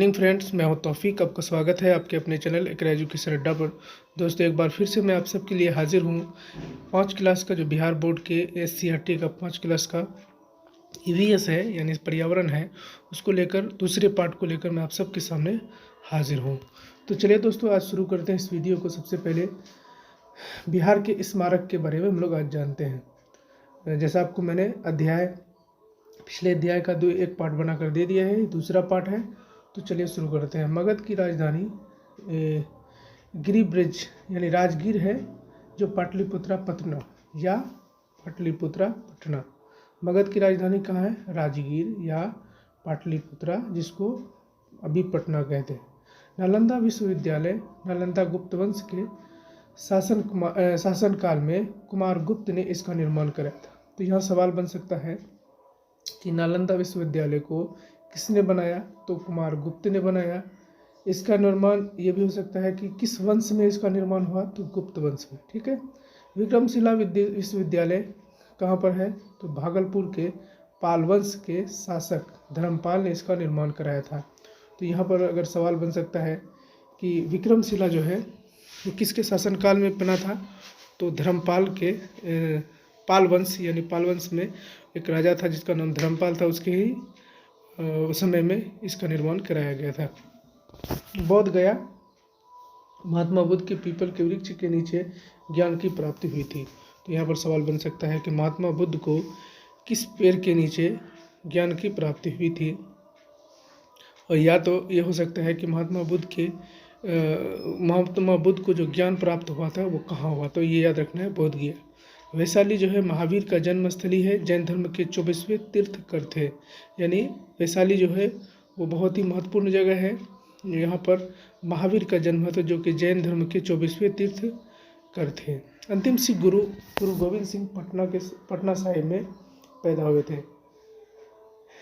Morning friends, मैं हूं तौफीक। आपका स्वागत है आपके अपने चैनल एकरा एजुकेशन अड्डा पर। दोस्तों, एक बार फिर से मैं आप सबके लिए हाजिर हूं। 5 क्लास का जो बिहार बोर्ड के SCRT का 5 क्लास का EVS है, यानी पर्यावरण है, उसको लेकर दूसरे पार्ट को लेकर मैं आप सबके सामने हाजिर हूँ। तो चलिए दोस्तों, आज शुरू करते हैं इस वीडियो को। सबसे पहले बिहार के स्मारक के बारे में हम लोग आज जानते हैं। जैसा आपको मैंने पिछले अध्याय का एक पार्ट बनाकर दे दिया है, दूसरा पार्ट है। तो चलिए शुरू करते हैं। मगध की राजधानी गिरिब्रिज यानी राजगीर है, जो पाटलिपुत्रा पटना या पाटलिपुत्रा पटना। मगध की राजधानी कहाँ है? राजगीर या पाटलिपुत्रा, जिसको अभी पटना कहते हैं। नालंदा विश्वविद्यालय नालंदा गुप्त वंश के शासनकाल में कुमार गुप्त ने इसका निर्माण कराया था। तो यहाँ सवाल बन सकता है कि नालंदा विश्वविद्यालय को किसने बनाया? तो कुमार गुप्त ने बनाया। इसका निर्माण ये भी हो सकता है कि किस वंश में इसका निर्माण हुआ? तो गुप्त वंश में। ठीक है। विक्रमशिला विश्वविद्यालय कहाँ पर है? तो भागलपुर के पाल वंश के शासक धर्मपाल ने इसका निर्माण कराया था। तो यहाँ पर अगर सवाल बन सकता है कि विक्रमशिला जो है वो किसके शासनकाल में बना था? तो धर्मपाल के पाल वंश यानी पाल वंश में एक राजा था जिसका नाम धर्मपाल था, उसके ही समय में इसका निर्माण कराया गया था। बोध गया महात्मा बुद्ध के पीपल के वृक्ष के नीचे ज्ञान की प्राप्ति हुई थी। तो यहाँ पर सवाल बन सकता है कि महात्मा बुद्ध को किस पेड़ के नीचे ज्ञान की प्राप्ति हुई थी? और या तो ये हो सकता है कि महात्मा बुद्ध को जो ज्ञान प्राप्त हुआ था वो कहाँ हुआ? तो ये याद रखना है, बोध गया। वैशाली जो है महावीर का जन्मस्थली है, जैन धर्म के 24वें तीर्थकर थे। यानी वैशाली जो है वो बहुत ही महत्वपूर्ण जगह है। यहाँ पर महावीर का जन्म था, जो कि जैन धर्म के 24वें तीर्थकर थे। अंतिम सिख गुरु गोविंद सिंह पटना साहिब में पैदा हुए थे।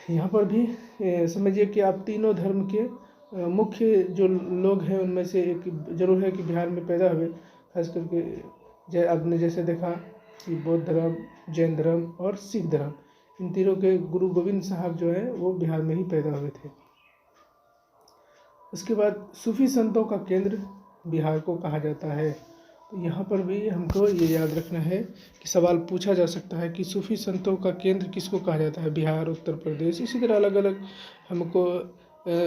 यहाँ पर भी समझिए कि आप तीनों धर्म के मुख्य जो लोग हैं उनमें से एक जरूर है कि बिहार में पैदा हुए। खास करके आपने जैसे देखा कि बौद्ध धर्म, जैन धर्म और सिख धर्म, इन तीनों के गुरु गोविंद साहब जो है वो बिहार में ही पैदा हुए थे। उसके बाद सूफी संतों का केंद्र बिहार को कहा जाता है। तो यहाँ पर भी हमको ये याद रखना है कि सवाल पूछा जा सकता है कि सूफी संतों का केंद्र किसको कहा जाता है? बिहार, उत्तर प्रदेश, इसी तरह अलग अलग हमको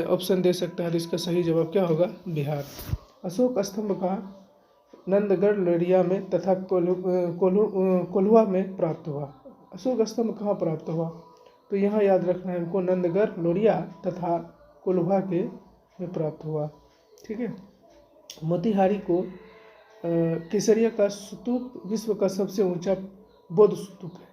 ऑप्शन दे सकता है। तो इसका सही जवाब क्या होगा? बिहार। अशोक स्तंभ का नंदगढ़ लोरिया में तथा कोल्हुआ में प्राप्त हुआ। अशोक स्तंभ कहाँ प्राप्त हुआ? तो यहाँ याद रखना है हमको, नंदगढ़ लोरिया तथा कोल्हुआ के में प्राप्त हुआ। ठीक है। मोतिहारी को केसरिया का स्तूप विश्व का सबसे ऊंचा बौद्ध स्तूप है।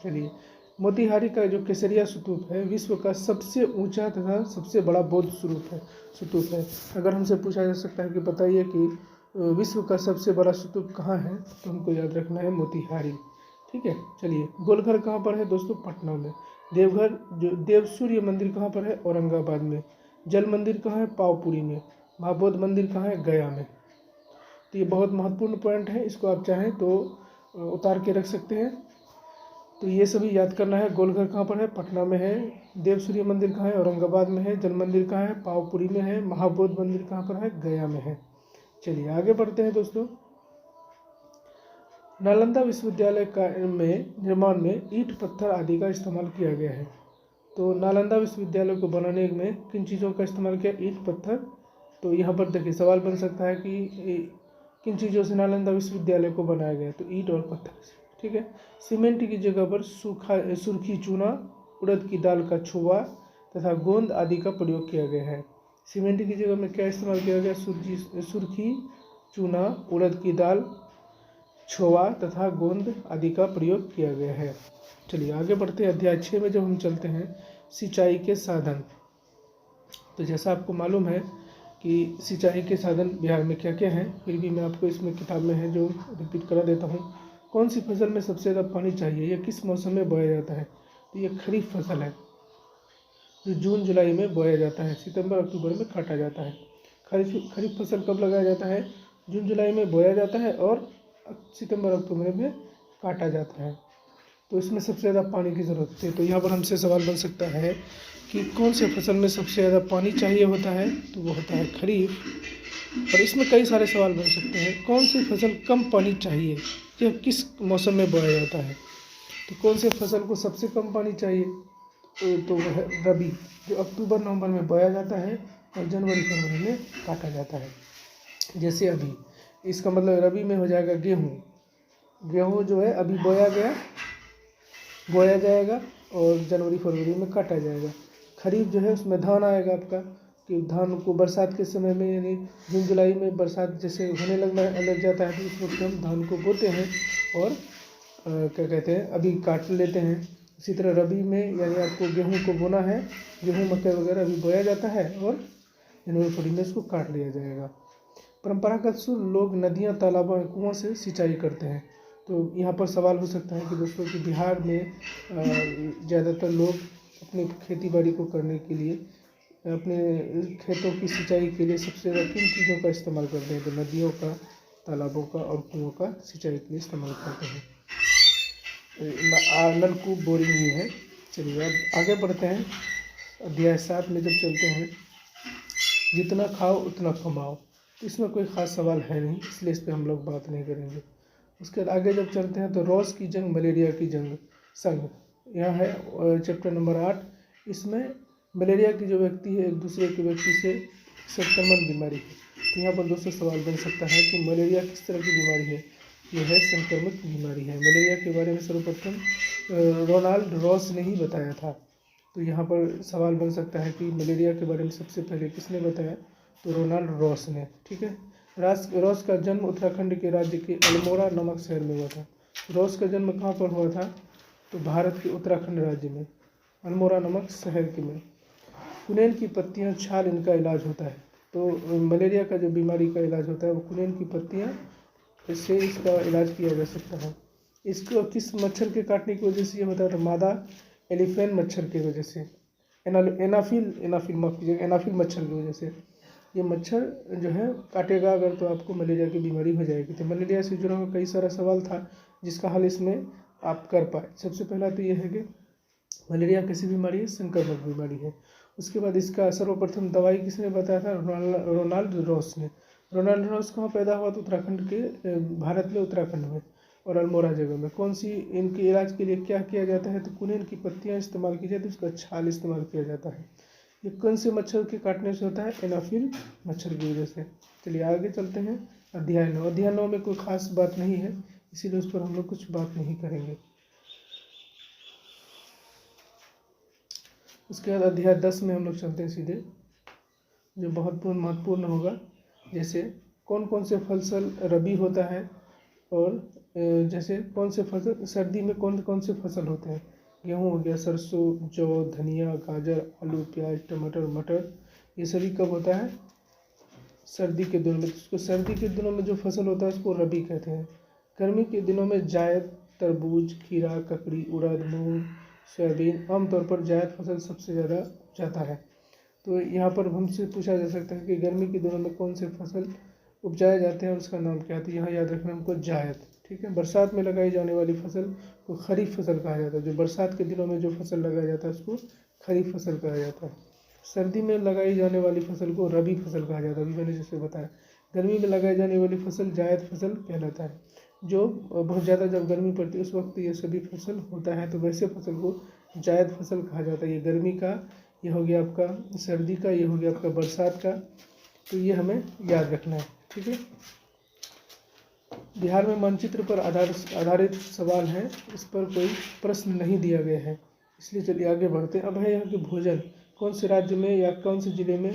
चलिए, मोतिहारी का जो केसरिया स्तूप है विश्व का सबसे ऊंचा तथा सबसे बड़ा बौद्ध स्तूप है। अगर हमसे पूछा जा सकता है कि बताइए कि विश्व का सबसे बड़ा स्तूप कहाँ है, तो हमको याद रखना है मोतिहारी। ठीक है। चलिए, गोलघर कहाँ पर है दोस्तों? पटना में। देवघर जो देव सूर्य मंदिर कहाँ पर है? औरंगाबाद में। जल मंदिर कहाँ है? पावपुरी में। महाबोध मंदिर कहाँ है? गया में। तो ये बहुत महत्वपूर्ण पॉइंट है, इसको आप चाहें तो उतार के रख सकते हैं। तो ये सभी याद करना है। गोलघर कहाँ पर है? पटना में है। देव सूर्य मंदिर कहाँ है? औरंगाबाद में है। जल मंदिर कहाँ है? पावपुरी में है। महाबोध मंदिर कहाँ पर है? गया में है। चलिए आगे बढ़ते हैं दोस्तों। नालंदा विश्वविद्यालय का निर्माण में ईंट पत्थर आदि का इस्तेमाल किया गया है। तो नालंदा विश्वविद्यालय को बनाने में किन चीज़ों का इस्तेमाल किया? ईंट पत्थर। तो यहाँ पर देखिए सवाल बन सकता है कि किन चीज़ों से नालंदा विश्वविद्यालय को बनाया गया? तो ईंट और पत्थर से। ठीक है। सीमेंट की जगह पर सुर्खी चूना, उड़द की दाल का छोवा तथा गोंद आदि का प्रयोग किया गया है। सीमेंट की जगह में क्या इस्तेमाल किया गया? सुर्खी चूना, उड़द की दाल, छोवा तथा गोंद आदि का प्रयोग किया गया है। चलिए आगे बढ़ते हैं। अध्याय 6 में जब हम चलते हैं, सिंचाई के साधन। तो जैसा आपको मालूम है कि सिंचाई के साधन बिहार में क्या क्या हैं, फिर भी मैं आपको इसमें किताब में है जो रिपीट करा देता हूँ। कौन सी फसल में सबसे ज़्यादा पानी चाहिए? यह किस मौसम में बोया जाता है? तो ये खरीफ फसल है, जो जून जुलाई में बोया जाता है, सितंबर अक्टूबर में काटा जाता है। खरीफ फसल कब लगाया जाता है? जून जुलाई में बोया जाता है और सितंबर अक्टूबर में काटा जाता है। तो इसमें सबसे ज़्यादा पानी की ज़रूरत होती है। तो यहाँ पर हमसे सवाल बन सकता है कि कौन से फसल में सबसे ज़्यादा पानी चाहिए होता है, तो वो होता है खरीफ। और इसमें कई सारे सवाल बन सकते हैं, कौन सी फसल कम पानी चाहिए, यह किस मौसम में बोया जाता है। तो कौन से फसल को सबसे कम पानी चाहिए, तो वह है रबी, जो अक्टूबर नवंबर में बोया जाता है और जनवरी फरवरी में काटा जाता है। जैसे अभी इसका मतलब रबी में हो जाएगा गेहूँ जो है अभी बोया जाएगा और जनवरी फरवरी में काटा जाएगा। खरीफ जो है उसमें धान आएगा आपका, कि धान को बरसात के समय में यानी जून जुलाई में बरसात जैसे होने लग जाता है, तो उस वक्त हम धान को बोते हैं और क्या कहते हैं अभी काट लेते हैं। इसी तरह रबी में यानी आपको गेहूँ को बोना है, गेहूँ मकई वगैरह अभी बोया जाता है और जनवरी फरवरी में इसको काट लिया जाएगा। परंपरागत से लोग नदियाँ, तालाबों, कुआं से सिंचाई करते हैं। तो यहाँ पर सवाल हो सकता है कि दोस्तों कि बिहार में ज़्यादातर लोग अपनी खेती बाड़ी को करने के लिए, अपने खेतों की सिंचाई के लिए सबसे ज़्यादा किन चीज़ों का इस्तेमाल करते हैं, तो नदियों का, तालाबों का और कुओं का सिंचाई के लिए इस्तेमाल करते हैं। नलकूप, बोरिंग भी है। चलिए अब आगे बढ़ते हैं। अध्याय 7 में जब चलते हैं, जितना खाओ उतना कमाओ, तो इसमें कोई ख़ास सवाल है नहीं, इसलिए इस पर हम लोग बात नहीं करेंगे। उसके बाद आगे जब चलते हैं तो रॉस की जंग, मलेरिया की जंग संग, यह है चैप्टर नंबर 8। इसमें मलेरिया की जो व्यक्ति है एक दूसरे के व्यक्ति से संक्रमण बीमारी है। तो यहाँ पर दोस्तों सवाल बन सकता है कि मलेरिया किस तरह की बीमारी है। यह है संक्रमित बीमारी है। मलेरिया के बारे में सर्वप्रथम रोनाल्ड रॉस ने ही बताया था। तो यहाँ पर सवाल बन सकता है कि मलेरिया के बारे में सबसे पहले किसने बताया, तो रोनाल्ड रॉस ने। ठीक है। रॉस का जन्म उत्तराखंड के राज्य के अल्मोड़ा नामक शहर में हुआ था। रॉस का जन्म कहाँ पर हुआ था, तो भारत के उत्तराखंड राज्य में अल्मोड़ा नामक शहर के में। कुनेन की पत्तियाँ, छाल, इनका इलाज होता है। तो मलेरिया का जो बीमारी का इलाज होता है वो कुनेन की पत्तियाँ, इससे इसका इलाज किया जा सकता है। इसको किस मच्छर के काटने की वजह से ये होता है, तो मादा एलिफेन मच्छर की वजह से, एनाफिल मच्छर की वजह से। ये मच्छर जो है काटेगा अगर, तो आपको मलेरिया की बीमारी हो जाएगी। तो मलेरिया से जुड़ा हुआ कई सारा सवाल था जिसका हल इसमें आप कर पाए। सबसे पहला तो ये है कि मलेरिया कैसी बीमारी है, संक्रमक बीमारी है। उसके बाद इसका सर्वप्रथम दवाई किसने बताया था, रोनाल्ड रॉस ने। रोनाल्ड रॉस कहाँ पैदा हुआ, तो उत्तराखंड के, भारत में उत्तराखंड में और अल्मोड़ा जगह में। कौन सी इनके इलाज के लिए क्या किया जाता है, तो कुनेन की पत्तियाँ इस्तेमाल की जाती है, उसका छाल इस्तेमाल किया जाता है। ये कौन से मच्छर के काटने से होता है, एनाफिल मच्छर की वजह से। चलिए आगे चलते हैं। अध्याय 9। अध्याय 9 में कोई खास बात नहीं है, इसीलिए उस पर हम लोग कुछ बात नहीं करेंगे। उसके बाद अध्याय 10 में हम लोग चलते हैं सीधे, जो बहुत महत्वपूर्ण होगा। जैसे कौन कौन से फसल रबी होता है, और जैसे कौन से फसल सर्दी में कौन कौन से फसल होते हैं। गेहूँ हो गया, सरसों, जौ, धनिया, गाजर, आलू, प्याज, टमाटर, मटर, ये सभी कब होता है, सर्दी के दिनों में। उसको सर्दी के दिनों में जो फसल होता है उसको रबी कहते हैं। गर्मी के दिनों में जायद, तरबूज, खीरा, ककड़ी, उड़द, मूंग, सोयाबीन। आमतौर पर जायद फसल सबसे ज़्यादा जाता है। तो यहाँ पर हमसे पूछा जा सकता है कि गर्मी के दिनों में कौन से फसल उपजाए जाते हैं और उसका नाम क्या है, तो यहाँ याद रखना हमको जायद। ठीक है। बरसात में लगाई जाने वाली फसल को खरीफ फसल कहा जाता है। जो बरसात के दिनों में जो फसल लगाया जाता है उसको खरीफ फसल कहा जाता है। सर्दी में लगाई जाने वाली फसल को रबी फसल कहा जाता है। अभी मैंने जैसे बताया, गर्मी में लगाई जाने वाली फसल जायद फसल कहलाता है। जो बहुत ज़्यादा जब गर्मी पड़ती है उस वक्त ये सभी फसल होता है, तो वैसे फसल को जायद फसल कहा जाता है। ये गर्मी का, ये हो गया आपका सर्दी का, ये हो गया आपका बरसात का। तो ये हमें याद रखना है। ठीक है। बिहार में मानचित्र पर आधारित सवाल है, इस पर कोई प्रश्न नहीं दिया गया है, इसलिए चलिए आगे बढ़ते हैं। अब है यहाँ के भोजन, कौन से राज्य में या कौन से जिले में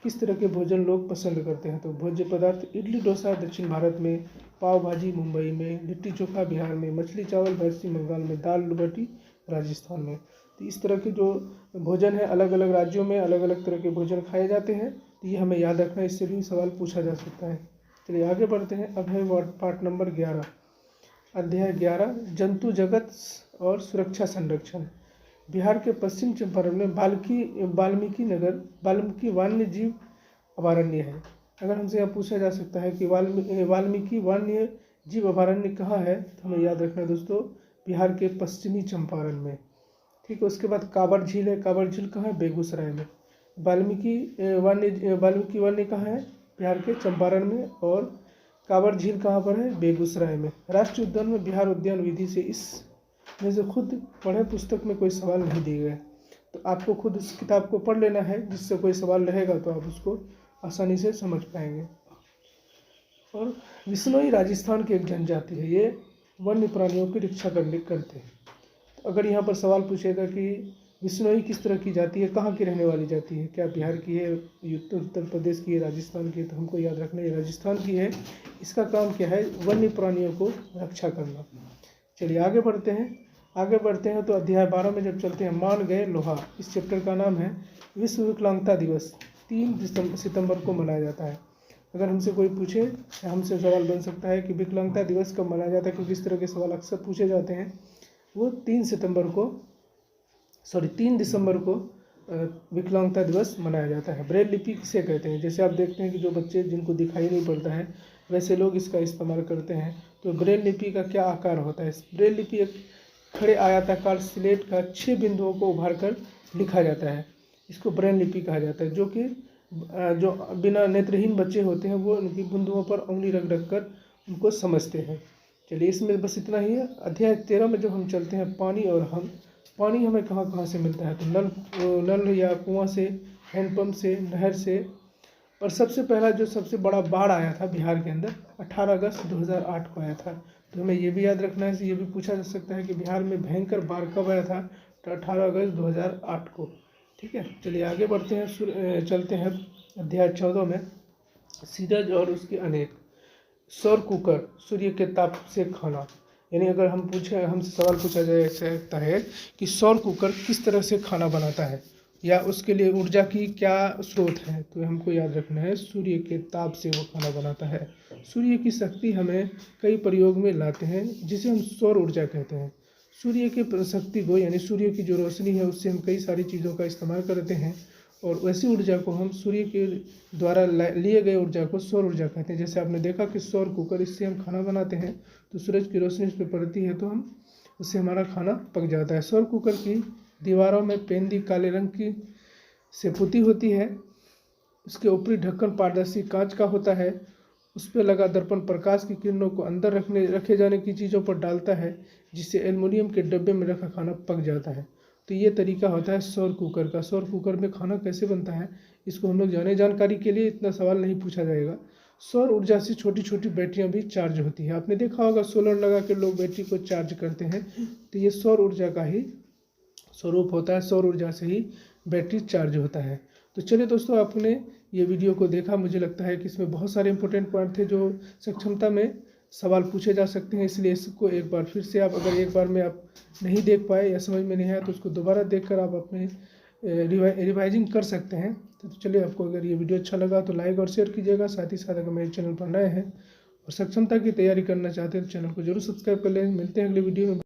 किस तरह के भोजन लोग पसंद करते हैं। तो भोज्य पदार्थ, इडली डोसा दक्षिण भारत में, पाव भाजी मुंबई में, लिट्टी चोखा बिहार में, मछली चावल पश्चिम बंगाल में, दाल बाटी राजस्थान में। तो इस तरह के जो भोजन है अलग अलग राज्यों में अलग अलग तरह के भोजन खाए जाते हैं। तो ये हमें याद रखना है, इससे भी सवाल पूछा जा सकता है। चलिए आगे बढ़ते हैं। अब है पार्ट नंबर 11, अध्याय 11, जंतु जगत और सुरक्षा संरक्षण। बिहार के पश्चिम चंपारण में वाल्मीकि वन्य जीव अभयारण्य है। अगर हमसे यह पूछा जा सकता है कि वाल्मीकि वन्य जीव अभयारण्य कहाँ है, तो हमें याद रखना है दोस्तों, बिहार के पश्चिमी चंपारण में। ठीक है, उसके बाद कांवड़ झील है। कांवड़ झील कहाँ है? बेगूसराय में। वाल्मीकि वन्य कहाँ है? बिहार के चंपारण में। और कांवड़ झील कहाँ पर है? बेगूसराय में। राष्ट्रीय उद्यान में बिहार उद्यान विधि से इस में से खुद पढ़े पुस्तक में कोई सवाल नहीं दिए गए, तो आपको खुद इस किताब को पढ़ लेना है, जिससे कोई सवाल रहेगा तो आप उसको आसानी से समझ पाएंगे। और विश्नोई राजस्थान की एक जनजाति है, ये वन्य प्राणियों की रक्षा करते हैं। तो अगर यहाँ पर सवाल पूछेगा कि विश्नोई किस तरह की जाति है, कहाँ की रहने वाली जाति है, क्या बिहार की है, उत्तर प्रदेश की है, राजस्थान की है, तो हमको याद रखना है राजस्थान की है। इसका काम क्या है? वन्य प्राणियों को रक्षा करना। चलिए आगे बढ़ते हैं तो अध्याय 12 में जब चलते हैं, मान गए लोहा। इस चैप्टर का नाम है विश्व विकलांगता दिवस। 3 सितंबर को मनाया जाता है। अगर हमसे कोई पूछे, हमसे सवाल बन सकता है कि विकलांगता दिवस कब मनाया जाता है, क्योंकि इस तरह के सवाल अक्सर पूछे जाते हैं। वो 3 दिसंबर को विकलांगता दिवस मनाया जाता है। ब्रेल लिपि किसे कहते हैं? जैसे आप देखते हैं कि जो बच्चे जिनको दिखाई नहीं पड़ता है, वैसे लोग इसका इस्तेमाल करते हैं। तो ब्रेल लिपि का क्या आकार होता है? ब्रेल लिपि एक खड़े आयताकार स्लेट का 6 बिंदुओं को उभार कर लिखा जाता है। इसको ब्रेल लिपि कहा जाता है। जो बिना नेत्रहीन बच्चे होते हैं, वो उनकी बिंदुओं पर उंगली रख कर उनको समझते हैं। चलिए, इसमें बस इतना ही है। अध्याय 13 में जो हम चलते हैं, पानी और हम। पानी हमें कहाँ कहाँ से मिलता है? तो नल या कुआं से, हैंडपम्प से, नहर से। और सबसे पहला जो सबसे बड़ा बाढ़ आया था बिहार के अंदर, 18 अगस्त 2008 को आया था। तो हमें ये भी याद रखना है, ये भी पूछा जा सकता है कि बिहार में भयंकर बाढ़ कब आया था? तो 18 अगस्त 2008 को। ठीक है, चलिए आगे बढ़ते हैं। चलते हैं अध्याय 14 में, सीरज और उसके अनेक। सौर कुकर, सूर्य के ताप से खाना। यानी अगर हमसे सवाल पूछा जा सकता है कि सौर कुकर किस तरह से खाना बनाता है, या उसके लिए ऊर्जा की क्या स्रोत है, तो हमको याद रखना है सूर्य के ताप से वो खाना बनाता है। सूर्य की शक्ति हमें कई प्रयोग में लाते हैं, जिसे हम सौर ऊर्जा कहते हैं। सूर्य की शक्ति को, यानी सूर्य की जो रोशनी है, उससे हम कई सारी चीज़ों का इस्तेमाल करते हैं। और वैसी ऊर्जा को हम सूर्य के द्वारा लिए गए ऊर्जा को सौर ऊर्जा कहते हैं। जैसे आपने देखा कि सौर कुकर, इससे हम खाना बनाते हैं, तो सूरज की रोशनी उस पर पड़ती है, तो हम उससे हमारा खाना पक जाता है। सौर कुकर की दीवारों में पेंदी काले रंग की से पुती होती है। उसके ऊपरी ढक्कन पारदर्शी कांच का होता है। उस पर लगा दर्पण प्रकाश की किरणों को अंदर रखे जाने की चीज़ों पर डालता है, जिससे एल्युमिनियम के डब्बे में रखा खाना पक जाता है। तो ये तरीका होता है सौर कुकर का। सौर कुकर में खाना कैसे बनता है, इसको हम लोग जानकारी के लिए इतना सवाल नहीं पूछा जाएगा। सौर ऊर्जा से छोटी छोटी बैटरियां भी चार्ज होती है। आपने देखा होगा सोलर लगा के लोग बैटरी को चार्ज करते हैं, तो ये सौर ऊर्जा का ही स्वरूप होता है। सौर ऊर्जा से ही बैटरी चार्ज होता है। तो चलिए दोस्तों, आपने ये वीडियो को देखा। मुझे लगता है कि इसमें बहुत सारे इंपॉर्टेंट पॉइंट थे जो सक्षमता में सवाल पूछे जा सकते हैं। इसलिए इसको एक बार फिर से, आप अगर एक बार में आप नहीं देख पाए या समझ में नहीं आया, तो उसको दोबारा देखकर आप अपने रिवाइजिंग कर सकते हैं। तो चलिए, आपको अगर ये वीडियो अच्छा लगा तो लाइक और शेयर कीजिएगा। साथ ही साथ अगर मेरे चैनल पर नए हैं और सक्षमता की तैयारी करना चाहते हैं, तो चैनल को जरूर सब्सक्राइब कर लें। मिलते हैं अगले वीडियो में।